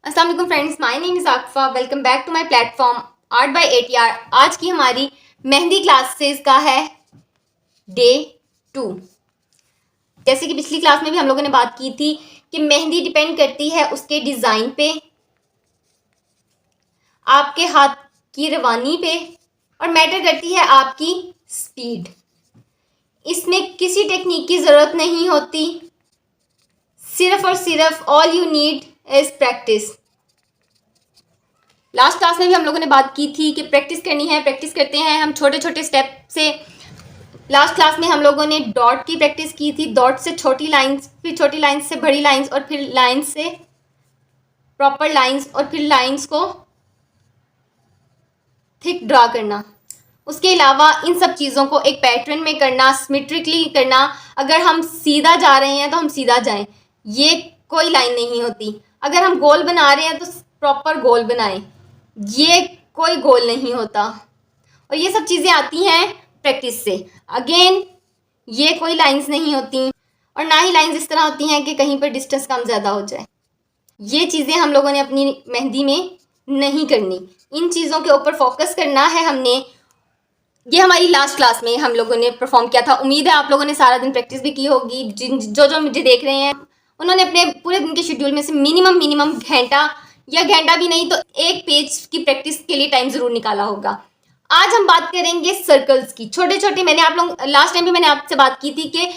अस्सलाम वालेकुम friends, my name is Akfa. Welcome back to my platform art by ATR। आज की हमारी मेहंदी क्लासेस का है डे 2। जैसे कि पिछली क्लास में भी हम लोगों ने बात की थी कि मेहंदी डिपेंड करती है उसके डिज़ाइन पे, आपके हाथ की रवानी पे, और मैटर करती है आपकी स्पीड। इसमें किसी टेक्निक की ज़रूरत नहीं होती, सिर्फ और सिर्फ all you need is practice. Last class में भी हम लोगों ने बात की थी कि प्रैक्टिस करनी है, प्रैक्टिस करते हैं हम छोटे छोटे स्टेप से। लास्ट क्लास में हम लोगों ने डॉट की प्रैक्टिस की थी, डॉट से छोटी लाइंस, फिर छोटी लाइंस से बड़ी लाइंस, और फिर लाइंस से प्रॉपर लाइंस, और फिर लाइंस को थिक ड्रा करना। उसके अलावा इन सब चीज़ों को एक पैटर्न में करना, सिमेट्रिकली करना। अगर हम सीधा जा रहे हैं तो हम सीधा जाएं, ये कोई लाइन नहीं होती। अगर हम गोल बना रहे हैं तो प्रॉपर गोल बनाएं, ये कोई गोल नहीं होता। और ये सब चीज़ें आती हैं प्रैक्टिस से। अगेन, ये कोई लाइंस नहीं होती, और ना ही लाइंस इस तरह होती हैं कि कहीं पर डिस्टेंस कम ज़्यादा हो जाए। ये चीज़ें हम लोगों ने अपनी मेहंदी में नहीं करनी। इन चीज़ों के ऊपर फोकस करना है हमने। ये हमारी लास्ट क्लास में हम लोगों ने परफॉर्म किया था। उम्मीद है आप लोगों ने सारा दिन प्रैक्टिस भी की होगी। जो मुझे देख रहे हैं उन्होंने अपने पूरे दिन के शेड्यूल में से मिनिमम घंटा, या घंटा भी नहीं तो एक पेज की प्रैक्टिस के लिए टाइम ज़रूर निकाला होगा। आज हम बात करेंगे सर्कल्स की। छोटे छोटे, मैंने आप लोग लास्ट टाइम भी मैंने आपसे बात की थी कि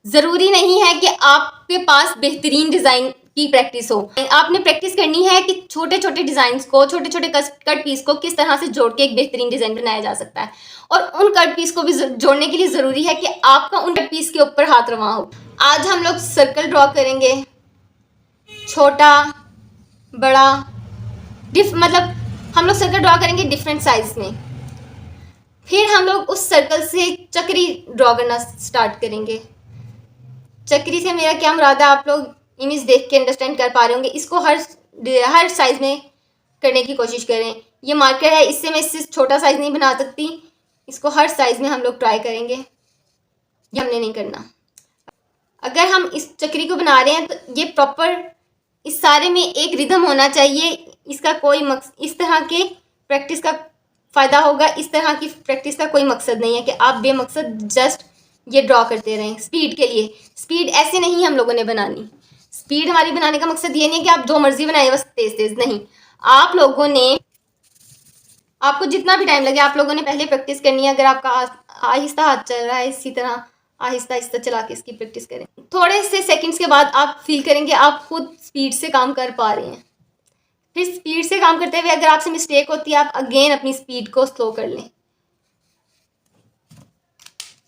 ज़रूरी नहीं है कि आपके पास बेहतरीन डिज़ाइन की प्रैक्टिस हो। आपने प्रैक्टिस करनी है कि छोटे छोटे डिज़ाइंस को, छोटे छोटे कट पीस को किस तरह से जोड़ के एक बेहतरीन डिज़ाइन बनाया जा सकता है। और उन कट पीस को भी जोड़ने के लिए ज़रूरी है कि आपका उन कट पीस के ऊपर हाथ रवा हो। आज हम लोग सर्कल ड्रॉ करेंगे, छोटा बड़ा, मतलब हम लोग सर्कल ड्रॉ करेंगे डिफरेंट साइज में। फिर हम लोग उस सर्कल से चक्री ड्रॉ करना स्टार्ट करेंगे। चक्री से मेरा क्या मुराद है, आप लोग इमेज देख के अंडरस्टैंड कर पा रहे होंगे। इसको हर साइज में करने की कोशिश करें। ये मार्कर है, इससे मैं इससे छोटा साइज नहीं बना सकती। इसको हर साइज में हम लोग ट्राई करेंगे। ये हमने नहीं करना। अगर हम इस चक्री को बना रहे हैं तो ये प्रॉपर, इस सारे में एक रिदम होना चाहिए। इसका कोई इस तरह के प्रैक्टिस का फ़ायदा होगा, इस तरह की प्रैक्टिस का कोई मकसद नहीं है कि आप बेमकसद जस्ट ये ड्रॉ करते रहें। स्पीड के लिए, स्पीड ऐसे नहीं हम लोगों ने बनानी। स्पीड हमारी बनाने का मकसद ये नहीं है कि आप जो मर्जी बनाए बस तेज़ तेज़, नहीं। आप लोगों ने, आपको जितना भी टाइम लगे, आप लोगों ने पहले प्रैक्टिस करनी है। अगर आपका आहिस्ता हाथ चल रहा है, इसी तरह आहिस्ता आहिस्ता चला के इसकी प्रैक्टिस करें। थोड़े से सेकंड्स के बाद आप फील करेंगे आप खुद स्पीड से काम कर पा रहे हैं। फिर स्पीड से काम करते हुए अगर आपसे मिस्टेक होती है, आप अगेन अपनी स्पीड को स्लो कर लें।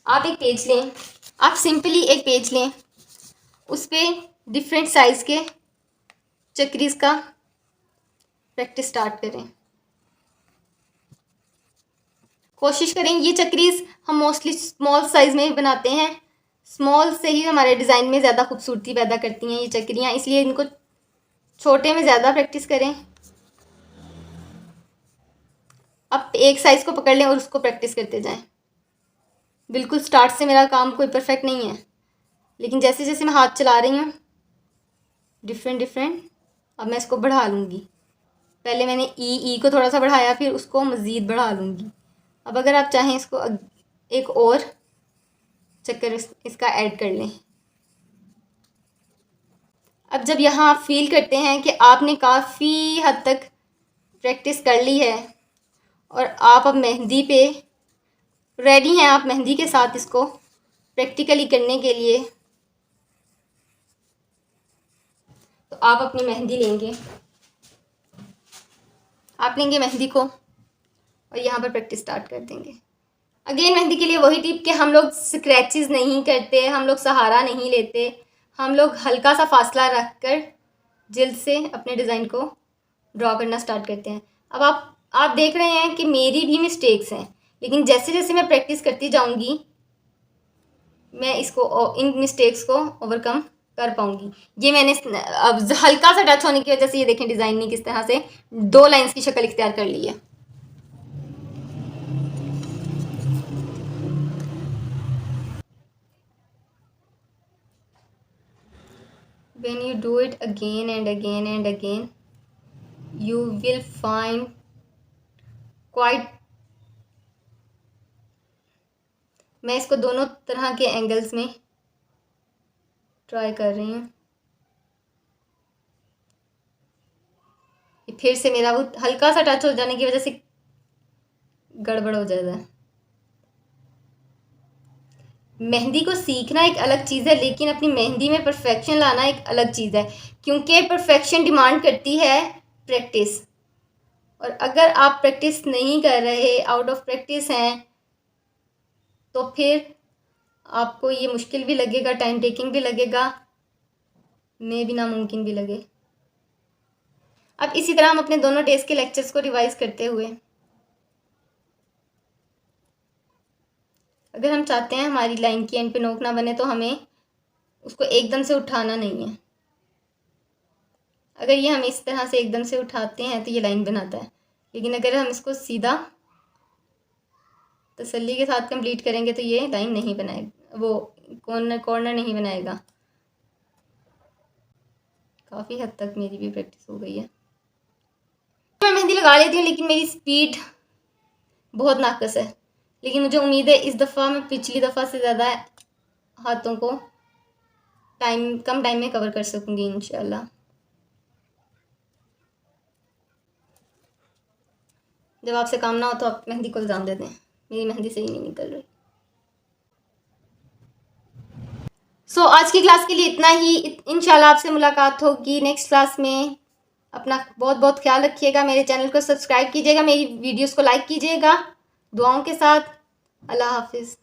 आप एक पेज लें, आप सिंपली एक पेज लें, उस पर डिफरेंट साइज़ के चक्रीज का प्रैक्टिस स्टार्ट करें। कोशिश करें, ये चक्रीज हम मोस्टली स्मॉल साइज़ में बनाते हैं। स्मॉल से ही हमारे डिज़ाइन में ज़्यादा खूबसूरती पैदा करती हैं ये चक्रियाँ, इसलिए इनको छोटे में ज़्यादा प्रैक्टिस करें। अब एक साइज़ को पकड़ लें और उसको प्रैक्टिस करते जाएं। बिल्कुल स्टार्ट से मेरा काम कोई परफेक्ट नहीं है, लेकिन जैसे जैसे मैं हाथ चला रही हूँ डिफरेंट, अब मैं इसको बढ़ा लूँगी। पहले मैंने ई को थोड़ा सा बढ़ाया, फिर उसको मज़ीद बढ़ा लूँगी। अब अगर आप चाहें इसको एक और चक्कर इसका ऐड कर लें। अब जब यहाँ आप फील करते हैं कि आपने काफ़ी हद तक प्रैक्टिस कर ली है और आप अब मेहंदी पे रेडी हैं, आप मेहंदी के साथ इसको प्रैक्टिकली करने के लिए, तो आप अपनी मेहंदी लेंगे, आप लेंगे मेहंदी को और यहाँ पर प्रैक्टिस स्टार्ट कर देंगे। अगेन मेहंदी के लिए वही टिप कि हम लोग स्क्रैचेस नहीं करते, हम लोग सहारा नहीं लेते, हम लोग हल्का सा फासला रख कर जिल्द से अपने डिज़ाइन को ड्रॉ करना स्टार्ट करते हैं। अब आप देख रहे हैं कि मेरी भी मिस्टेक्स हैं, लेकिन जैसे जैसे मैं प्रैक्टिस करती जाऊंगी मैं इसको, इन मिस्टेक्स को ओवरकम कर पाऊंगी। ये मैंने अब हल्का सा टच होने की वजह से ये देखें डिज़ाइन ने किस तरह से 2 लाइंस की शक्ल इख्तियार कर ली है। When you do it again and again and again, you will find quite, मैं इसको दोनों तरह के एंगल्स में ट्राई कर रही हूँ। फिर से मेरा वो हल्का सा टच हो जाने की वजह से गड़बड़ हो जाता है। मेहंदी को सीखना एक अलग चीज़ है, लेकिन अपनी मेहंदी में परफेक्शन लाना एक अलग चीज़ है, क्योंकि परफेक्शन डिमांड करती है प्रैक्टिस। और अगर आप प्रैक्टिस नहीं कर रहे, आउट ऑफ प्रैक्टिस हैं, तो फिर आपको ये मुश्किल भी लगेगा, टाइम टेकिंग भी लगेगा, में भी नामुमकिन भी लगे। अब इसी तरह हम अपने दोनों डेज के लेक्चर्स को रिवाइज करते हुए, अगर हम चाहते हैं हमारी लाइन की एंड पे नोक ना बने, तो हमें उसको एकदम से उठाना नहीं है। अगर ये हम इस तरह से एकदम से उठाते हैं तो ये लाइन बनाता है, लेकिन अगर हम इसको सीधा तसल्ली के साथ कंप्लीट करेंगे तो ये लाइन नहीं बनाएगा, वो कॉर्नर नहीं बनाएगा। काफ़ी हद तक मेरी भी प्रैक्टिस हो गई है। मैं मेहंदी लगा लेती हूँ, लेकिन मेरी स्पीड बहुत नाकस है। लेकिन मुझे उम्मीद है इस दफ़ा मैं पिछली दफ़ा से ज़्यादा हाथों को कम टाइम में कवर कर सकूँगी इंशाल्लाह। जब आपसे काम ना हो तो आप मेहंदी को इल्ज़ाम दे दें, मेरी मेहंदी सही नहीं निकल रही। आज की क्लास के लिए इतना ही। इंशाल्लाह आपसे मुलाकात होगी नेक्स्ट क्लास में। अपना बहुत बहुत ख्याल रखिएगा। मेरे चैनल को सब्सक्राइब कीजिएगा, मेरी वीडियोस को लाइक कीजिएगा दुआओं के साथ। अल्लाह हाफिज़।